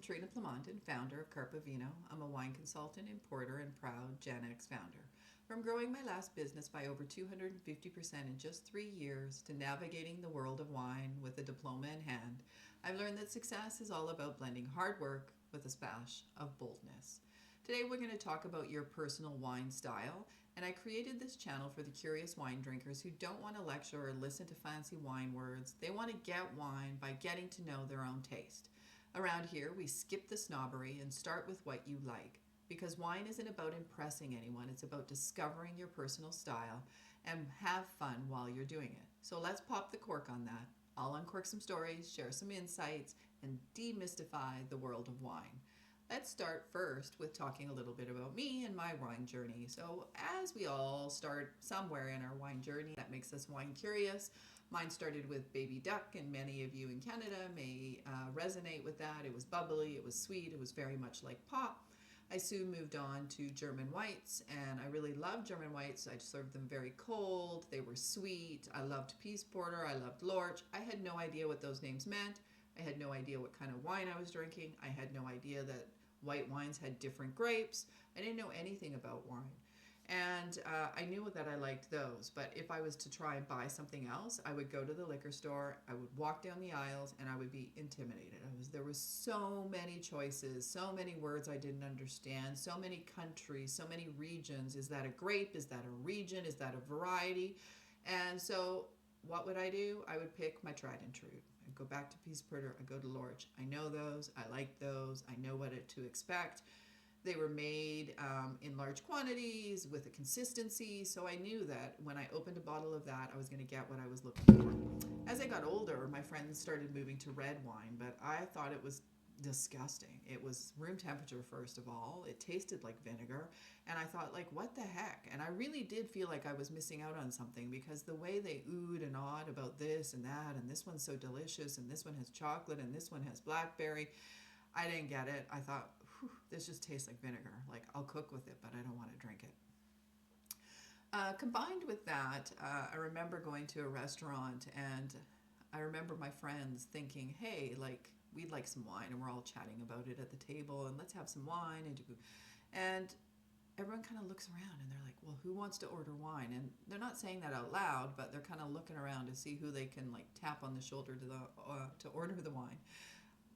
Trina Plamondon, founder of Carpa Vino. I'm a wine consultant, importer, and proud Gen X founder. From growing my last business by over 250% in just 3 years to navigating the world of wine with a diploma in hand, I've learned that success is all about blending hard work with a splash of boldness. Today we're going to talk about your personal wine style, and I created this channel for the curious wine drinkers who don't want to lecture or listen to fancy wine words. They want to get wine by getting to know their own taste. Around here, we skip the snobbery and start with what you like. Because wine isn't about impressing anyone, it's about discovering your personal style and have fun while you're doing it. So let's pop the cork on that. I'll uncork some stories, share some insights, and demystify the world of wine. Let's start first with talking a little bit about me and my wine journey. So as we all start somewhere in our wine journey that makes us wine curious, mine started with Baby Duck, and many of you in Canada may resonate with that. It was bubbly, it was sweet, it was very much like pop. I soon moved on to German whites, and I really loved German whites. I served them very cold. They were sweet. I loved Peace Porter. I loved Lorch. I had no idea what those names meant. I had no idea what kind of wine I was drinking. I had no idea that white wines had different grapes. I didn't know anything about wine. And I knew that I liked those, but if I was to try and buy something else, I would go to the liquor store, I would walk down the aisles, and I would be intimidated. There was so many choices, so many words I didn't understand, so many countries, so many regions. Is that a grape? Is that a region? Is that a variety? And so what would I do? I would pick my tried and true. I'd go back to Peace Porter, I'd go to Lorch. I know those, I like those, I know what to expect. They were made in large quantities with a consistency, so I knew that when I opened a bottle of that, I was going to get what I was looking for. As I got older, my friends started moving to red wine, but I thought it was disgusting. It was room temperature, first of all. It tasted like vinegar, and I thought, like, what the heck? And I really did feel like I was missing out on something, because the way they oohed and awed about this and that, and this one's so delicious, and this one has chocolate, and this one has blackberry, I didn't get it. I thought, this just tastes like vinegar. Like, I'll cook with it, but I don't want to drink it. Combined with that, I remember going to a restaurant, and I remember my friends thinking, hey, like, we'd like some wine, and we're all chatting about it at the table, and let's have some wine. And everyone kind of looks around, and they're like, well, who wants to order wine? And they're not saying that out loud, but they're kind of looking around to see who they can, like, tap on the shoulder to order the wine.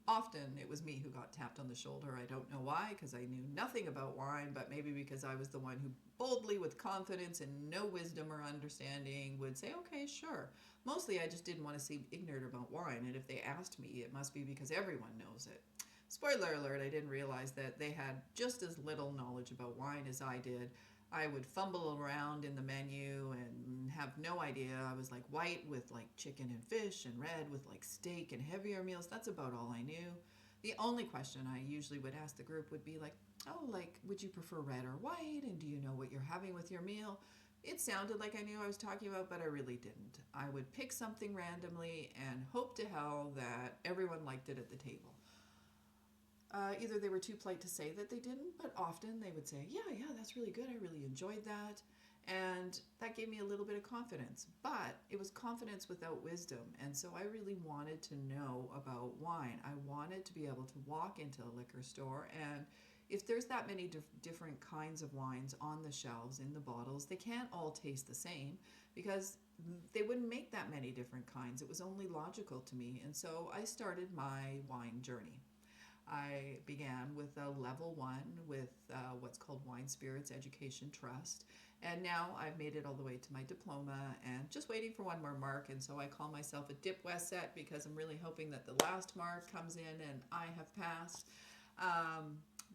Often it was me who got tapped on the shoulder. I don't know why, because I knew nothing about wine, but maybe because I was the one who boldly, with confidence and no wisdom or understanding, would say, okay, sure. Mostly I just didn't want to seem ignorant about wine, and if they asked me, it must be because everyone knows it. Spoiler alert, I didn't realize that they had just as little knowledge about wine as I did. I would fumble around in the menu and have no idea. I was like white with like chicken and fish, and red with like steak and heavier meals. That's about all I knew. The only question I usually would ask the group would be like, oh, like, would you prefer red or white? And do you know what you're having with your meal? It sounded like I knew what I was talking about, but I really didn't. I would pick something randomly and hope to hell that everyone liked it at the table. Either they were too polite to say that they didn't, but often they would say, yeah, that's really good. I really enjoyed that. And that gave me a little bit of confidence. But it was confidence without wisdom. And so I really wanted to know about wine. I wanted to be able to walk into a liquor store, and if there's that many different kinds of wines on the shelves, in the bottles, they can't all taste the same, because they wouldn't make that many different kinds. It was only logical to me. And so I started my wine journey. I began with a level 1 with what's called Wine Spirits Education Trust. And now I've made it all the way to my diploma and just waiting for one more mark. And so I call myself a Dip Wesset, because I'm really hoping that the last mark comes in and I have passed.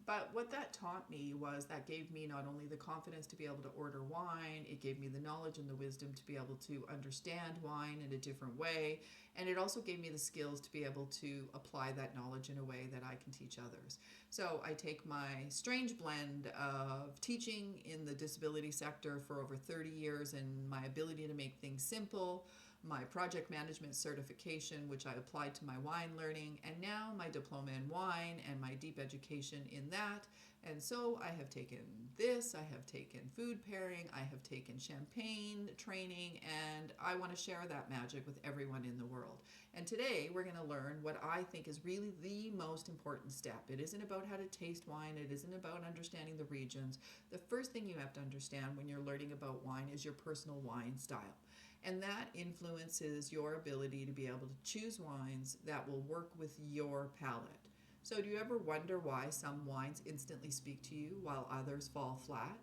But what that taught me was that gave me not only the confidence to be able to order wine, it gave me the knowledge and the wisdom to be able to understand wine in a different way. And it also gave me the skills to be able to apply that knowledge in a way that I can teach others. So I take my strange blend of teaching in the disability sector for over 30 years and my ability to make things simple, my project management certification, which I applied to my wine learning, and now my diploma in wine and my deep education in that. And so I have taken this, I have taken food pairing, I have taken champagne training, and I want to share that magic with everyone in the world. And today we're going to learn what I think is really the most important step. It isn't about how to taste wine, it isn't about understanding the regions. The first thing you have to understand when you're learning about wine is your personal wine style. And that influences your ability to be able to choose wines that will work with your palate. So do you ever wonder why some wines instantly speak to you while others fall flat?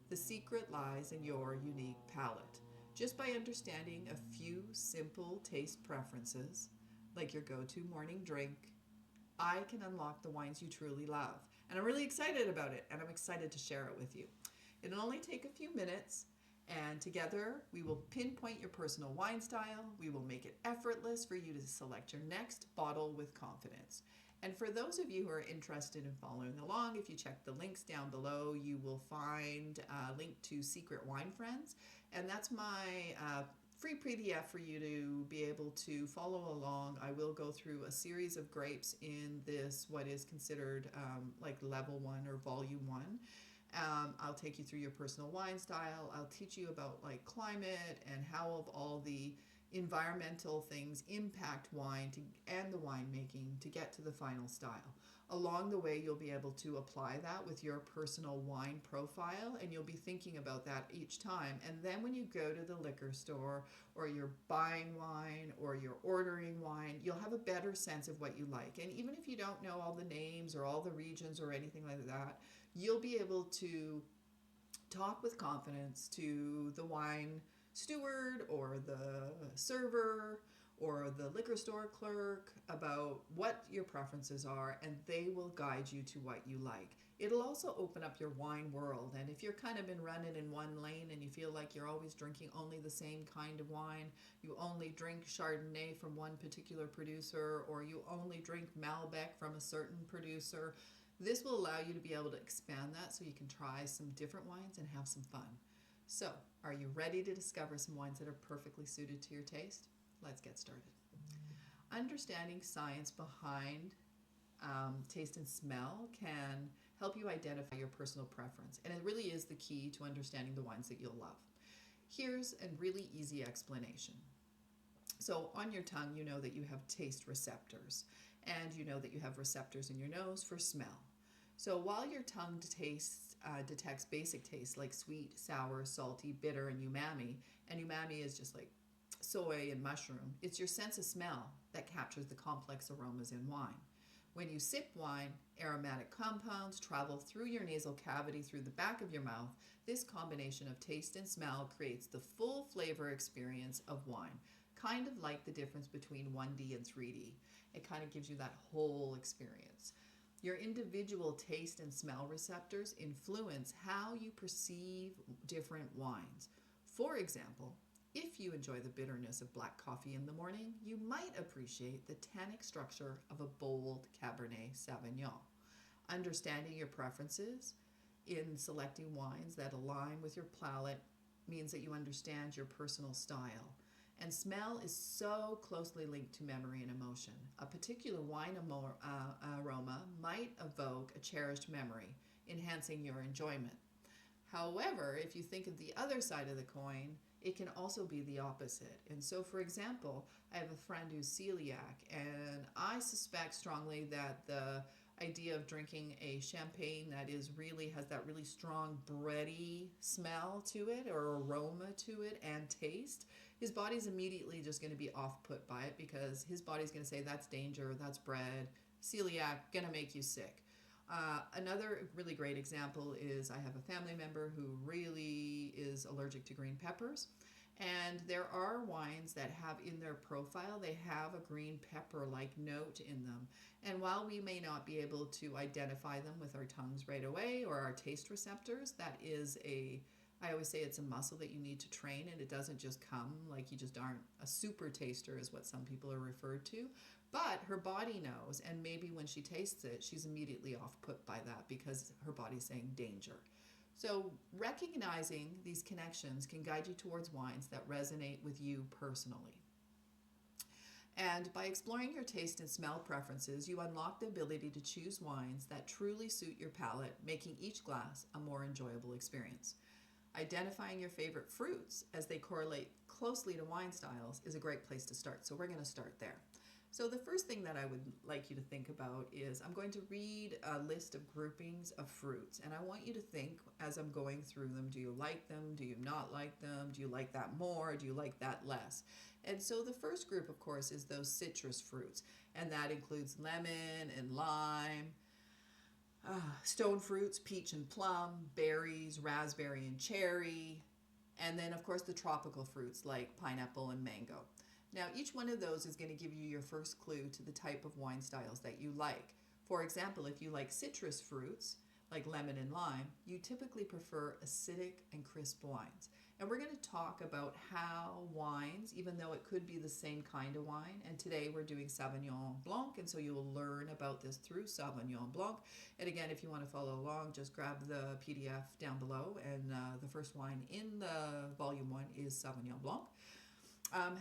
The secret lies in your unique palate. Just by understanding a few simple taste preferences, like your go-to morning drink, I can unlock the wines you truly love. And I'm really excited about it, and I'm excited to share it with you. It'll only take a few minutes, and together we will pinpoint your personal wine style. We will make it effortless for you to select your next bottle with confidence. And for those of you who are interested in following along, if you check the links down below, you will find a link to Secret Wine Friends. And that's my free PDF for you to be able to follow along. I will go through a series of grapes in this, what is considered like level 1 or volume 1. I'll take you through your personal wine style. I'll teach you about like climate and how all the environmental things impact wine and the winemaking to get to the final style. Along the way, you'll be able to apply that with your personal wine profile, and you'll be thinking about that each time. And then when you go to the liquor store, or you're buying wine, or you're ordering wine, you'll have a better sense of what you like. And even if you don't know all the names or all the regions or anything like that, you'll be able to talk with confidence to the wine steward or the server or the liquor store clerk about what your preferences are, and they will guide you to what you like. It'll also open up your wine world, and if you're kind of been running in one lane and you feel like you're always drinking only the same kind of wine, you only drink Chardonnay from one particular producer, or you only drink Malbec from a certain producer, this will allow you to be able to expand that so you can try some different wines and have some fun. So, are you ready to discover some wines that are perfectly suited to your taste? Let's get started. Understanding science behind taste and smell can help you identify your personal preference, and it really is the key to understanding the wines that you'll love. Here's a really easy explanation. So on your tongue, you know that you have taste receptors, and you know that you have receptors in your nose for smell. So while your tongue detects basic tastes like sweet, sour, salty, bitter, and umami is just like soy and mushroom, it's your sense of smell that captures the complex aromas in wine. When you sip wine, aromatic compounds travel through your nasal cavity through the back of your mouth. This combination of taste and smell creates the full flavor experience of wine, kind of like the difference between 1D and 3D. It kind of gives you that whole experience. Your individual taste and smell receptors influence how you perceive different wines. For example, if you enjoy the bitterness of black coffee in the morning, you might appreciate the tannic structure of a bold Cabernet Sauvignon. Understanding your preferences in selecting wines that align with your palate means that you understand your personal style. And smell is so closely linked to memory and emotion. A particular wine aroma might evoke a cherished memory, enhancing your enjoyment. However, if you think of the other side of the coin, it can also be the opposite. And so, for example, I have a friend who's celiac, and I suspect strongly that the idea of drinking a champagne that has that really strong bready smell to it or aroma to it and taste, his body's immediately just going to be off-put by it because his body's going to say that's danger, that's bread, celiac, going to make you sick. Another really great example is I have a family member who really is allergic to green peppers, and there are wines that have in their profile, they have a green pepper-like note in them. And while we may not be able to identify them with our tongues right away or our taste receptors, I always say it's a muscle that you need to train, and it doesn't just come like you just aren't a super taster is what some people are referred to. But her body knows, and maybe when she tastes it, she's immediately off-put by that because her body's saying danger. So recognizing these connections can guide you towards wines that resonate with you personally. And by exploring your taste and smell preferences, you unlock the ability to choose wines that truly suit your palate, making each glass a more enjoyable experience. Identifying your favorite fruits as they correlate closely to wine styles is a great place to start. So we're going to start there. So the first thing that I would like you to think about is I'm going to read a list of groupings of fruits, and I want you to think as I'm going through them, do you like them? Do you not like them? Do you like that more? Do you like that less? And so the first group, of course, is those citrus fruits, and that includes lemon and lime, stone fruits, peach and plum, berries, raspberry and cherry, and then, of course, the tropical fruits like pineapple and mango. Now, each one of those is going to give you your first clue to the type of wine styles that you like. For example, if you like citrus fruits, like lemon and lime, you typically prefer acidic and crisp wines. And we're going to talk about how wines, even though it could be the same kind of wine, and today we're doing Sauvignon Blanc, and so you will learn about this through Sauvignon Blanc. And again, if you want to follow along, just grab the PDF down below, and the first wine in the volume 1 is Sauvignon Blanc.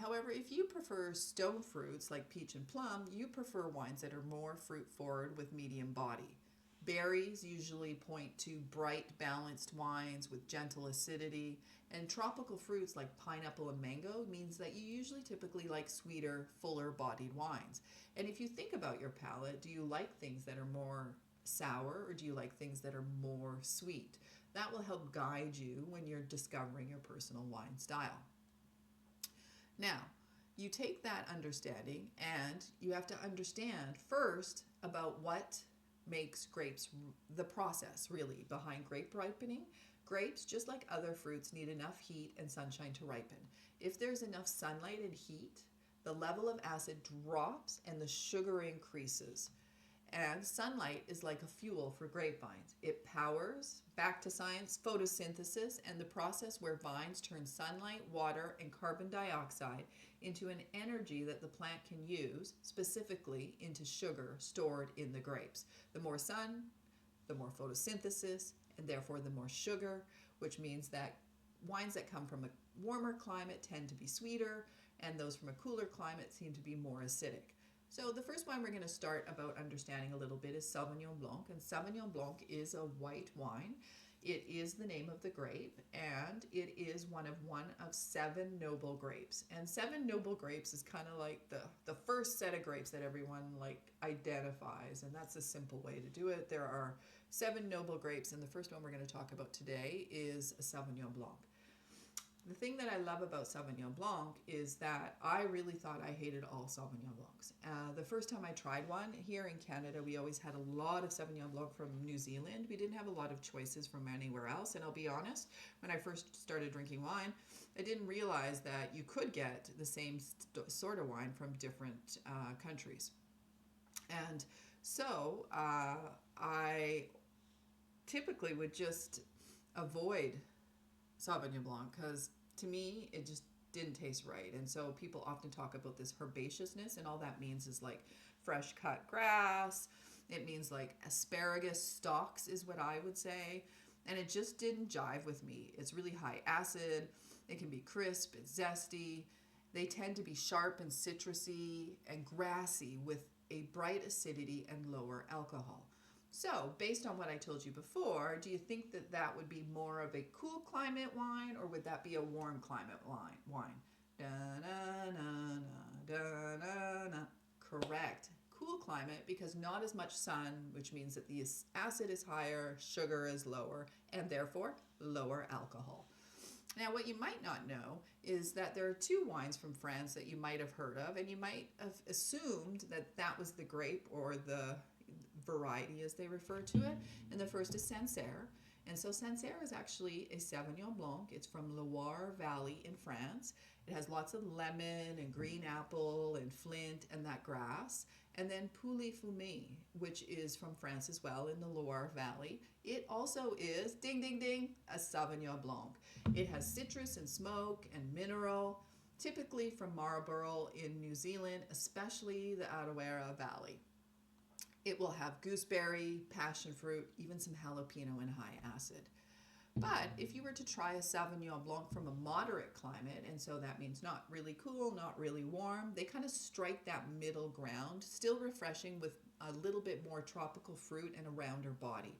However, if you prefer stone fruits like peach and plum, you prefer wines that are more fruit forward with medium body. Berries usually point to bright, balanced wines with gentle acidity, and tropical fruits like pineapple and mango means that you usually typically like sweeter, fuller bodied wines. And if you think about your palate, do you like things that are more sour or do you like things that are more sweet? That will help guide you when you're discovering your personal wine style. Now, you take that understanding and you have to understand first about what makes grapes, the process really behind grape ripening. Grapes, just like other fruits, need enough heat and sunshine to ripen. If there's enough sunlight and heat, the level of acid drops and the sugar increases. And sunlight is like a fuel for grapevines. It powers, back to science, photosynthesis, and the process where vines turn sunlight, water, and carbon dioxide into an energy that the plant can use, specifically into sugar stored in the grapes. The more sun, the more photosynthesis, and therefore the more sugar, which means that wines that come from a warmer climate tend to be sweeter, and those from a cooler climate seem to be more acidic. So the first wine we're going to start about understanding a little bit is Sauvignon Blanc, and Sauvignon Blanc is a white wine. It is the name of the grape, and it is one of 7 noble grapes. And 7 noble grapes is kind of like the first set of grapes that everyone identifies, and that's a simple way to do it. There are 7 noble grapes, and the first one we're going to talk about today is Sauvignon Blanc. The thing that I love about Sauvignon Blanc is that I really thought I hated all Sauvignon Blancs. The first time I tried one, here in Canada, we always had a lot of Sauvignon Blanc from New Zealand. We didn't have a lot of choices from anywhere else. And I'll be honest, when I first started drinking wine, I didn't realize that you could get the same sort of wine from different countries. And so I typically would just avoid Sauvignon Blanc because to me it just didn't taste right. And so people often talk about this herbaceousness, and all that means is like fresh cut grass. It means like asparagus stalks is what I would say, and it just didn't jive with me. It's really high acid, it can be crisp, it's zesty, they tend to be sharp and citrusy and grassy with a bright acidity and lower alcohol. So, based on what I told you before, do you think that that would be more of a cool climate wine, or would that be a warm climate wine? Da-na-na-na, correct. Cool climate, because not as much sun, which means that the acid is higher, sugar is lower, and therefore lower alcohol. Now, what you might not know is that there are 2 wines from France that you might have heard of, and you might have assumed that that was the grape or the variety as they refer to it. And the first is Sancerre. And so Sancerre is actually a Sauvignon Blanc. It's from Loire Valley in France. It has lots of lemon and green apple and flint and that grass. And then Pouilly Fumé, which is from France as well in the Loire Valley. It also is, ding, ding, ding, a Sauvignon Blanc. It has citrus and smoke and mineral, typically from Marlborough in New Zealand, especially the Araucaria Valley. It will have gooseberry, passion fruit, even some jalapeno and high acid. But if you were to try a Sauvignon Blanc from a moderate climate, and so that means not really cool, not really warm, they kind of strike that middle ground, still refreshing with a little bit more tropical fruit and a rounder body.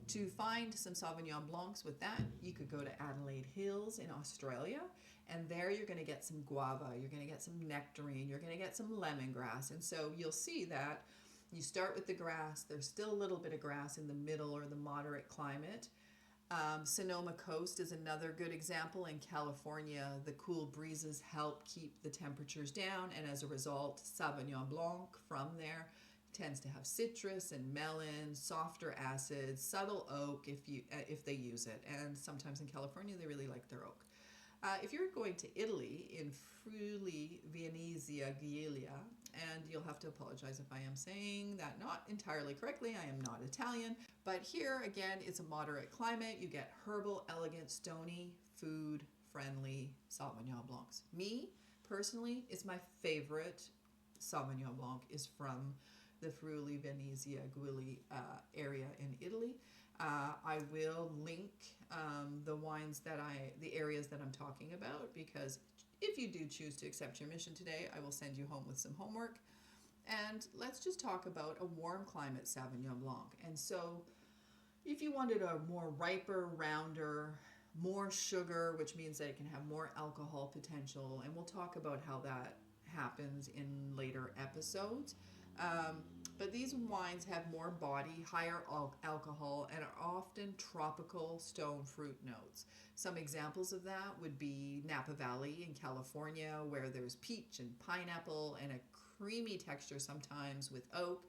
To find some Sauvignon Blancs with that, you could go to Adelaide Hills in Australia, and there you're going to get some guava, you're going to get some nectarine, you're going to get some lemongrass. And so you'll see that you start with the grass, there's still a little bit of grass in the middle or the moderate climate. Sonoma Coast is another good example. In California, the cool breezes help keep the temperatures down, and as a result, Sauvignon Blanc from there tends to have citrus and melon, softer acids, subtle oak if they use it, and sometimes in California they really like their oak. If you're going to Italy, in Friuli Venezia Giulia, and you'll have to apologize if I am saying that not entirely correctly, I am not Italian, but here again it's a moderate climate. You get herbal, elegant, stony, food-friendly Sauvignon Blancs. Me, personally, it's my favorite Sauvignon Blanc is from the Friuli Venezia Giulia area in Italy. I will link the areas that I'm talking about, because if you do choose to accept your mission today, I will send you home with some homework. And let's just talk about a warm climate Sauvignon Blanc. And so if you wanted a more riper, rounder, more sugar, which means that it can have more alcohol potential, and we'll talk about how that happens in later episodes. But these wines have more body, higher alcohol, and are often tropical stone fruit notes. Some examples of that would be Napa Valley in California, where there's peach and pineapple and a creamy texture sometimes with oak.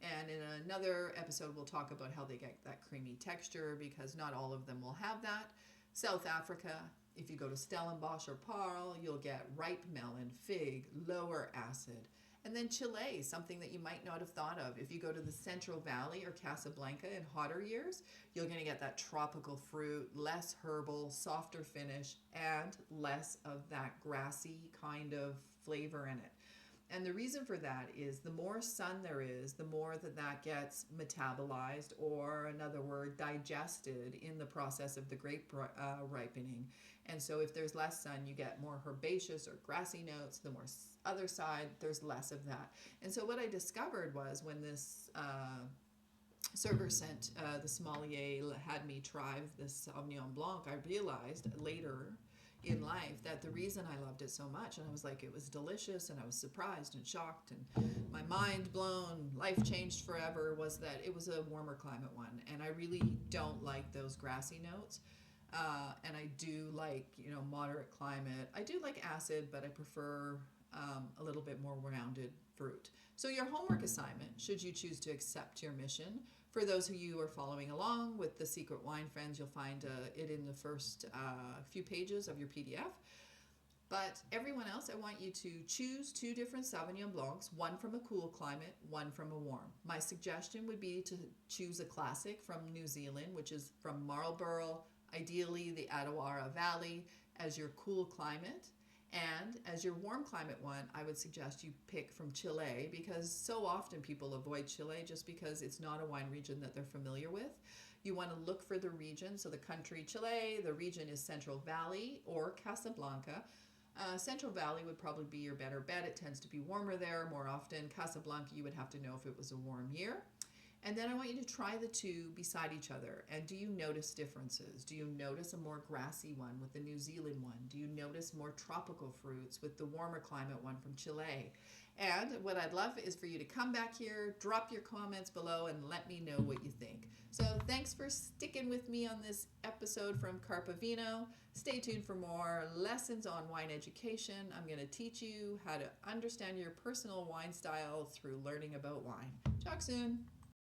And in another episode, we'll talk about how they get that creamy texture, because not all of them will have that. South Africa, if you go to Stellenbosch or Paarl, you'll get ripe melon, fig, lower acid. And then Chile, something that you might not have thought of. If you go to the Central Valley or Casablanca in hotter years, you're going to get that tropical fruit, less herbal, softer finish, and less of that grassy kind of flavor in it. And the reason for that is the more sun there is, the more that gets metabolized, or another word, digested in the process of the grape ripening. And so if there's less sun, you get more herbaceous or grassy notes. The more other side, there's less of that. And so what I discovered was, when this server sent the sommelier had me try this Sauvignon Blanc, I realized later in life that the reason I loved it so much, and I was like, it was delicious, and I was surprised and shocked and my mind blown, life changed forever, was that it was a warmer climate one. And I really don't like those grassy notes. And I do like, moderate climate. I do like acid, but I prefer a little bit more rounded fruit. So your homework assignment, should you choose to accept your mission, for those of you who are following along with the Secret Wine Friends, you'll find it in the first few pages of your PDF. But everyone else, I want you to choose 2 different Sauvignon Blancs, one from a cool climate, one from a warm. My suggestion would be to choose a classic from New Zealand, which is from Marlborough, ideally the Adawara Valley, as your cool climate. And as your warm climate one, I would suggest you pick from Chile, because so often people avoid Chile just because it's not a wine region that they're familiar with. You want to look for the region. So the country Chile, the region is Central Valley or Casablanca. Central Valley would probably be your better bet. It tends to be warmer there more often. Casablanca, you would have to know if it was a warm year. And then I want you to try the 2 beside each other. And do you notice differences? Do you notice a more grassy one with the New Zealand one? Do you notice more tropical fruits with the warmer climate one from Chile? And what I'd love is for you to come back here, drop your comments below, and let me know what you think. So thanks for sticking with me on this episode from Carpe Vino. Stay tuned for more lessons on wine education. I'm going to teach you how to understand your personal wine style through learning about wine. Talk soon.